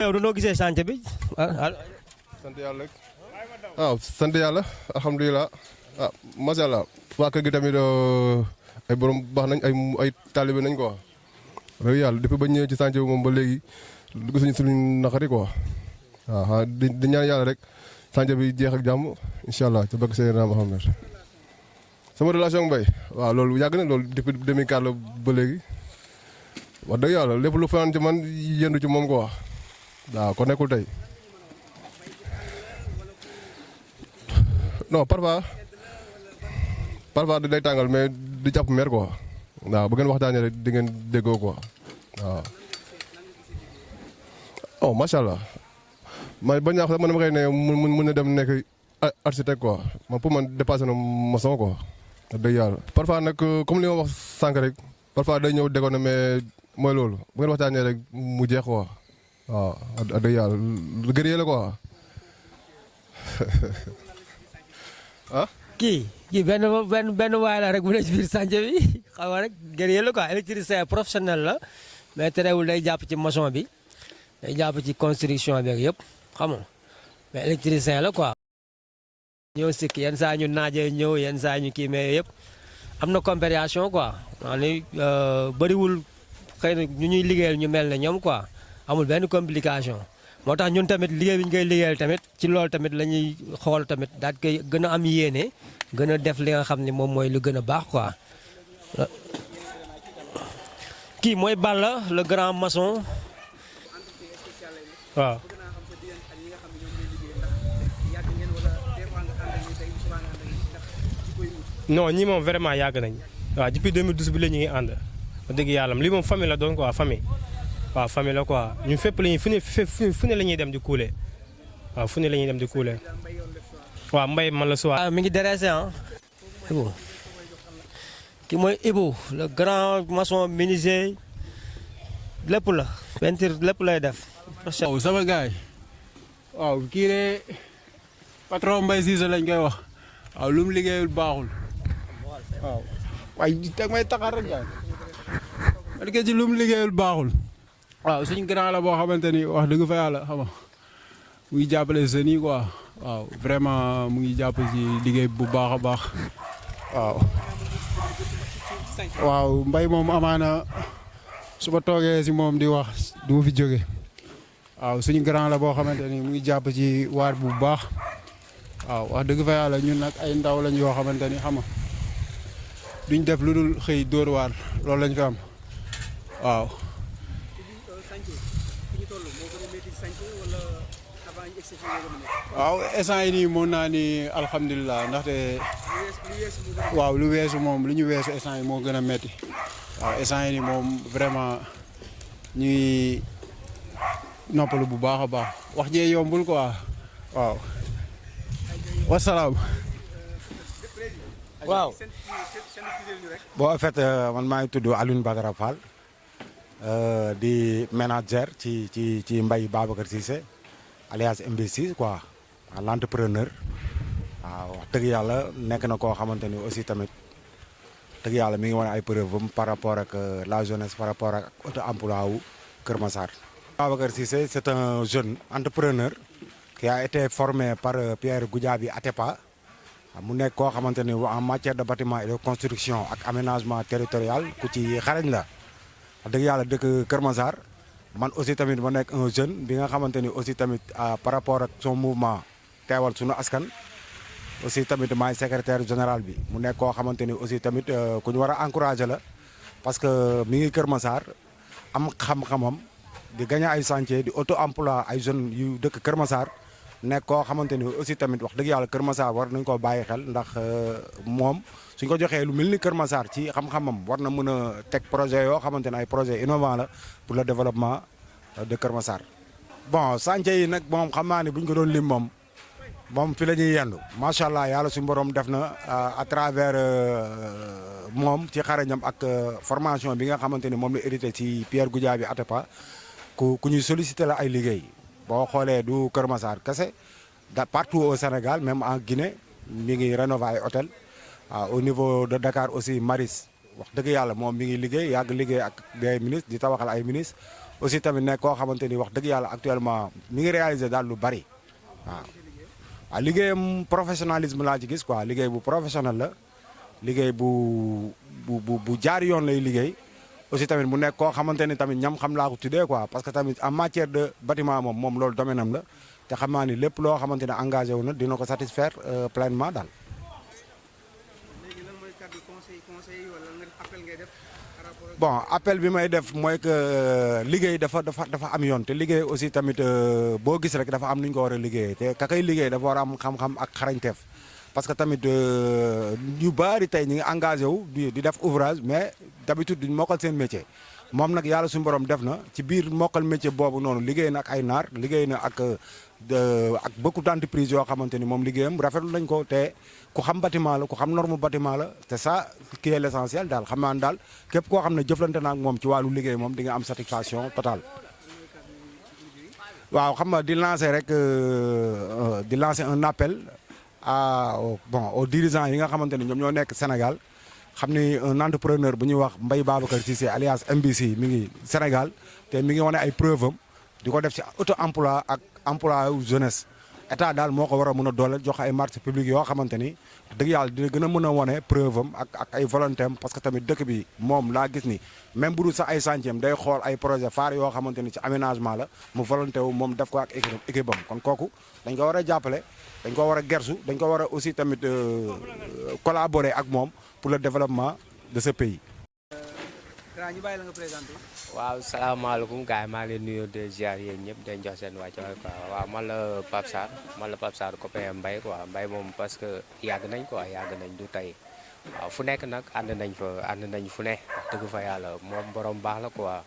yow noo gisee chantier bi sant yàlla rek waaw sant yàlla alhamdulilah macha allah waa kër gi tamit ay borom baax nañ ay taalibe nañ quoi rek yàlla depuis ba ñëwee ci chantier bi moom ba léegi gisuñu suñu naqari quoi waaw di ñaan yàlla rek chantier bi jeex ak jàmm incha allah ci bëgg Seydina Mohamed sama relation Mbaye waaw loolu yàgg na loolu depuis 2004 la ba léegi wax dëgg yàlla lépp lu fanaan ci man yendu ci moom quoi waaw ko nekkul tey non parfois day tàngal mais di jàpp mer quoi waaw bu ngeen waxtaanee rek di ngeen déggoo quoi waaw. oh macha allah man bañ naa ko sax man dama koy ne mun na dem nekk architecte quoi man pour man dépassé na maçon quoi wax dëgg yàlla. parfois nag comme li ma wax sànq rek parfois day ñëw déggoo na mais mooy loolu bu ngeen waxtaanee rek mu jeex quoi waaw wax dëgg yàlla lu gërëyee la quoi. kii benn waay la rek bu ne ci biir chantier bi xam nga rek guerrier la quoi électricien professionnel la mais terewul day jàpp ci maçon bi day jàpp ci construction bi ak yëpp xam nga mais électricien la quoi. ñëw sikk yenn saa ñu naajee ñëw yenn saa ñu kii mais yëpp am na compréhension quoi maanaam bëriwul xëy na ñu ñuy liggéeyal ñu mel ne ñoom quoi amul benn complication. moo tax ñun tamit liggéey bi ñu koy liggéeyal tamit ci loolu tamit la ñuy xool tamit daal koy gën a am yéene gën a def li nga xam ne moom mooy lu gën a baax quoi. kii mooy Balla le grand maçon waaw. non ñii moom vraiment yàgg nañ waaw depuis 2012 bi la ñu ngi ànd wax dëgg yàlla lii moom famille la doon quoi famille. waaw famille la quoi ñun fépp la ñuy fu ne la ñuy dem di kuule waaw fu ne la ñuy dem di kuule waaw Mbaye man la su mi ngi dressé Ibou ki mooy Ibou le grand maçon menuisier lépp la peinture lépp lay def. waaw sama gars yi waaw kii de patron Mbaye Cissé lañ koy wax waaw lu mu liggéeyul baaxul waaw waaye teg may taxar rek gars parce que ci lu mu liggéeyul baaxul. waaw suñu grand la boo xamante ni wax dëgg fa yàlla xam nga mu ngi jàppale jeunes yi quoi waaw vraiment mu ngi jàpp ci liggéey bu baax a baax waaw. waaw Mbaye moom amaana su ma toogee si moom di wax du ma fi jóge waaw suñu grand la boo xamante ni mu ngi jàpp ci waar bu baax waaw wax dëgg fa yàlla ñun nag ay ndaw lañ yoo xamante ni xam nga duñ def lu dul xëy dóor waar loolu lañ fi am waaw. waaw instant yi nii mën naa ni alhamdulilah ndaxte waaw lu weesu moom lu ñu weesu instant yi moo gën a metti waaw instant yi nii moom vraiment ñu ngi noppalu bu baax a baax wax jee yombul quoi waaw wasalaam. waaw bon en fait man maa ngi tudd Alioune Badara Fall di manager ci Mbaye Babacar Cissé alias MB6 quoi l'entrepreneur waaw wax dëgg yàlla nekk na koo xamante ni aussi tamit dëgg yàlla mi ngi wane ay preuve am par rapport ak la jeunesse par rapport ak auto emploi wu Kër Massar. Babacar Cissé c'est un jeune entrepreneur qui a été formé par Pierre Goudiaby Atepa mu nekk koo xamante ni en matière de bâtiment et de construction ak aménagement territorial ku ci xarañ la wax dëgg yàlla dëkk Kër Massar. man aussi tamit ma nekk un jeune bi nga xamante ni aussi tamit par rapport ak son mouvement teewal sunu askan aussi tamit maay secrétaire général bi mu nekk koo xamante ni aussi tamit ku ñu war a encourager la parce que mi ngi Kër Massar am xam-xamam di gagné ay chantier di auto emploi ay jeunes yu dëkk Kër Massar nekk koo xamante ni aussi tamit wax dëgg yàlla Kër Massar war nañ koo bàyyi xel ndax moom suñ ko joxee lu mel ni Kër Massar ci xam-xamam war na mën a teg projet yoo xamante ne ay projet innovant la pour le développement de Kër Massar. bon chantier yi nag moom xam naa ne bu ñu ko doon lim moom fi la ñuy yendu macha allah yàlla suñu borom def na à travers moom ci xarañam ak formation bi nga xamante ni moom la hérité ci Pierre Goudiaby Atepa ku ñuy solliciter la ay liggéey boo xoolee du Kër Massar kese partout au Sénégal même en Guinée mi ngi rénover ay hôtel au niveau de Dakar aussi Maris wax dëgg yàlla moom mi ngi liggéey yàgg liggéey ak des ministres di tabaxal ay ministres aussi tamit nekk koo xamante ni wax dëgg yàlla actuellement mi ngi réaliser daal lu bari waaw. waaw liggéeyam professionnalisme laa ci gis quoi liggéey bu professionnel la liggéey bu jaar yoon lay liggéey aussi tamit mu nekk koo xamante ni tamit ñam xam laa ko tuddee quoi parce que tamit en matière de bâtiment moom loolu domaine am la te xam naa ni lépp loo xamante ne engagé wu na dina ko satisfaire pleinement daal. bon appel bi may def mooy que liggéey dafa am yoon te liggéey aussi tamit boo gis rek dafa am nu ñu ko war a liggéeyee te ka kay liggéey dafa war a am xam-xam ak xarañteef parce que tamit ñu bari tey ñi ngi engagé wu di def ouvrage mais d'habitude duñ mokkal seen métier moom nag yàlla suñu borom def na ci biir mokkal métier boobu noonu liggéey na ak ay naar liggéey na ak beaucoup d'entreprises yoo xamante ni moom liggéeyam rafetlu nañ ko te ku xam bâtiment la ku xam norme bâtiment la te ça qui est l'essentiel daal xam naa daal képp koo xam ne jëflante na ak moom ci wàllu liggéey moom di nga am satisfaction totale. waaw xam nga di lancer un appel aux dirigeants yi nga xamante ni ñoom ñoo nekk Sénégal xam ni un entrepreneur bu ñuy wax Mbaye Babacar Cissé alias MBC mi ngi Sénégal te mi ngi wane ay preuve am di ko def ci auto emploi ak emploi jeunesse état daal moo ko war a mën a dooleel jox ay marché public yoo xamante ni dëgg yàlla dina gën a mën a wane preuve am ak ay volonté am parce que tamit dëkk bi moom laa gis ni même bu dul sax ay chantier day xool ay projet phare yoo xamante ni ci aménagement la mu volonté wu moom def ko ak équipe am kon kooku dañ ko war a jàppale dañ ko war a gersu dañ ko war a aussi tamit collaborer ak moom pour le développement de ce pays. waaw salaamaaleykum gars yi maa ngi leen nuyoo de ziar yéen ñëpp dañ jox seen wàcc quoi waaw man la Pape Sarr copain Mbaye quoi Mbaye moom parce que yàgg nañ du tey waaw fu nekk nag ànd nañ fu ne wax dëgg fa yàlla moom borom baax la quoi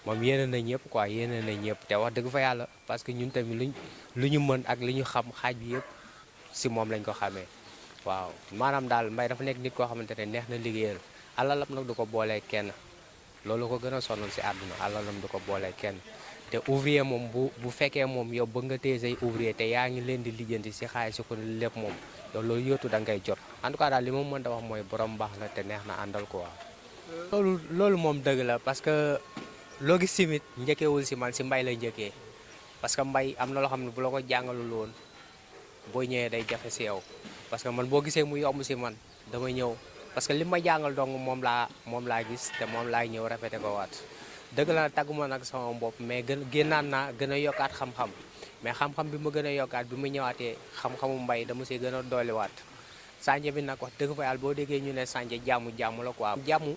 moom yéene na ñëpp quoi yéene na ñëpp te wax dëgg fa yàlla parce que ñun tamit lu ñu mën ak li ñu xam xaaj bi yëpp si moom lañ ko xamee waaw maanaam daal Mbaye dafa nekk nit koo xamante ne neex na liggéeyal alalam nag du ko boolee kenn loolu ko gën a sonal si àdduna alalam du ko boolee kenn te ouvrier moom bu fekkee moom yow bëgg nga téye say ouvrier te yaa ngi leen di lijjanti si xaalis si ko lépp moom yow loolu yóotu da ngay jot en tout cas daal li ma mën a wax mooy borom baax la te neex na àndal quoi. loolu moom dëgg la parce que loo gis simit njëkkeewul si man si Mbaye lay njëkkee parce que Mbaye am na loo xam ne bu la ko jàngalul woon boo ñëwee day jafe si yow parce que man boo gisee mu yomb si man damay ñëw. parce que li ma jàngal dong moom laa gis te moom laay ñëw répété ko waat dëgg la tàgguma nag sama bopp mais génnaan naa gën a yokkaat xam-xam mais xam-xam bi ma gën a yokkaat bi ma ñëwaatee xam-xamu Mbaye dama see gën a dolliwaat sànce bi nag wax dëgg fa yàlla boo déggee ñu ne sànce jàmm la quoi jàmm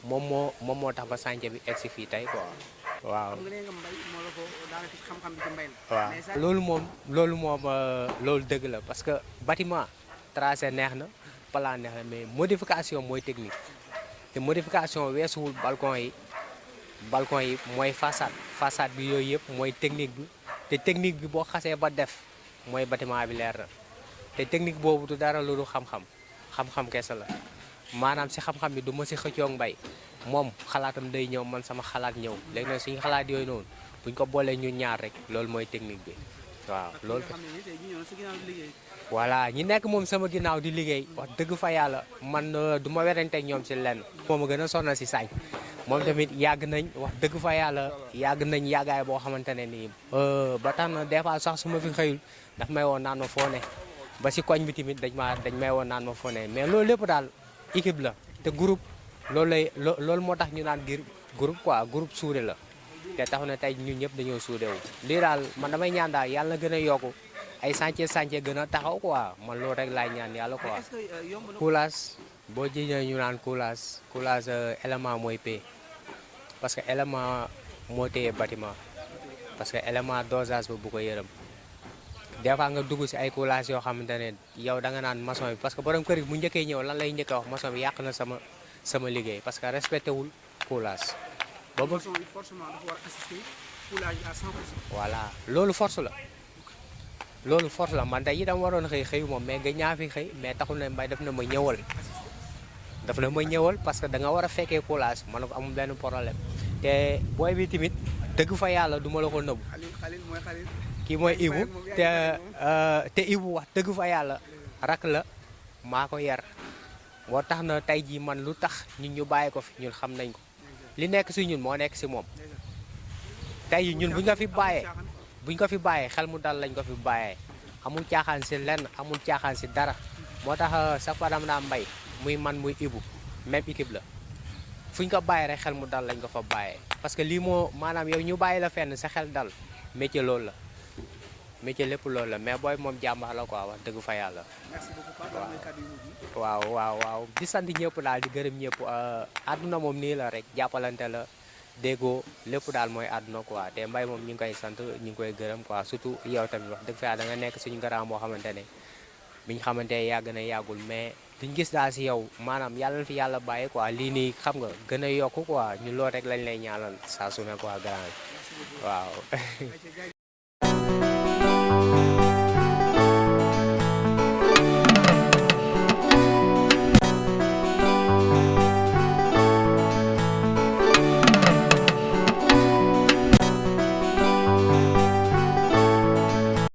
moom moo tax ba sànce bi egsi fii tey quoi waaw loolu dëgg la parce que bâtiment tracé neex na plan neex na mais modification mooy technique te modification weesuwul balcon yi mooy façade bi yooyu yëpp mooy technique bi te technique bi boo xasee ba def mooy bâtiment bi leer na te technique boobu du dara loolu xam-xam kese la maanaam si xam-xam bi du ma si xëccoog Mbaye moom xalaatam day ñëw man sama xalaat ñëw léegi nag suñu xalaat yooyu noonu buñ ko boolee ñun ñaar rek loolu mooy technique bi waaw loolu voilà ñi nekk moom sama ginnaaw di liggéey wax dëgg fa yàlla man du ma werante ak ñoom si lenn moom a gën a sonal si sañ moom tamit yàgg nañ wax dëgg fa yàlla yàgg nañ yàggaay boo xamante ne nii ba tax na des fois sax su ma fi xëyul daf may woon naan ma foo ne ba si koñ bi tamit dañ may woon naan ma foo ne mais loolu lépp daal équipe la te groupe loolu moo tax ñu naan groupe quoi groupe suude la te tax na tey ñun ñëpp dañoo suudewu lii daal man damay ñaan daal yàlla na gën a yokku ay chantier gën a taxaw quoi man loolu rek laay ñaan yàlla quoi. coulage boo jiñee ñu naan coulage élément mooy paie parce que élément moo téye bâtiment parce que élément dosage bu ko yërëm des fois nga dugg si ay coulage yoo xamante ne yow da nga naan maçon bi parce que borom kër gi bu njëkkee ñëw lan lay njëkkee wax maçon bi yàq na sama liggéey parce que respecté wul coulage. boobu forcément dafa war a assister coulage à 100%. voilà loolu force la man tey itam waroon xëyu moom mais gëj ñaa fi xëy mais taxul ne Mbaye daf na ma ñëwal parce que da nga war a fekkee coulage man ko amul benn problème te booy bi tamit dëgg fa yàlla du ma la ko nëbbu. kii mooy Ibou te Ibou wax dëgg fa yàlla rak la maa ko yar moo tax na tey jii man lu tax ñun ñu bàyyi ko fi ñun xam nañ ko li nekk si ñun moo nekk si moom tey ñun buñ ko fi bàyyee xel mu dal lañ ko fi bàyyee amul caaxaan si lenn amul caaxaan si dara moo tax sa padam naa mbay muy man muy ibu même équipe la fuñ ko bàyyi rek xel mu dal lañ ko fa bàyyee parce que lii moo maanaam yow ñu bàyyi la fenn sa xel dal métier loolu la métier lépp loolu la mais booy moom jàmbaar la quoi wax dëgg fa yàlla. waaw di sant ñëpp daal di gërëm ñëpp àdduna moom nii la rek jàppalante la déggoo lépp daal mooy àdduna quoi te mbay moom ñu ngi koy sant ñu ngi koy gërëm quoi surtout yow tamit wax dëgg fa yàlla da nga nekk suñu grand boo xamante ne biñ xamante ne yàgg na yàggul mais duñ gis daal si yow maanaam yàlla na fi yàlla bàyyi quoi lii nii xam nga gën a yokku quoi ñu loolu rek lañ lay ñaanal saa su ne quoi grand waaw.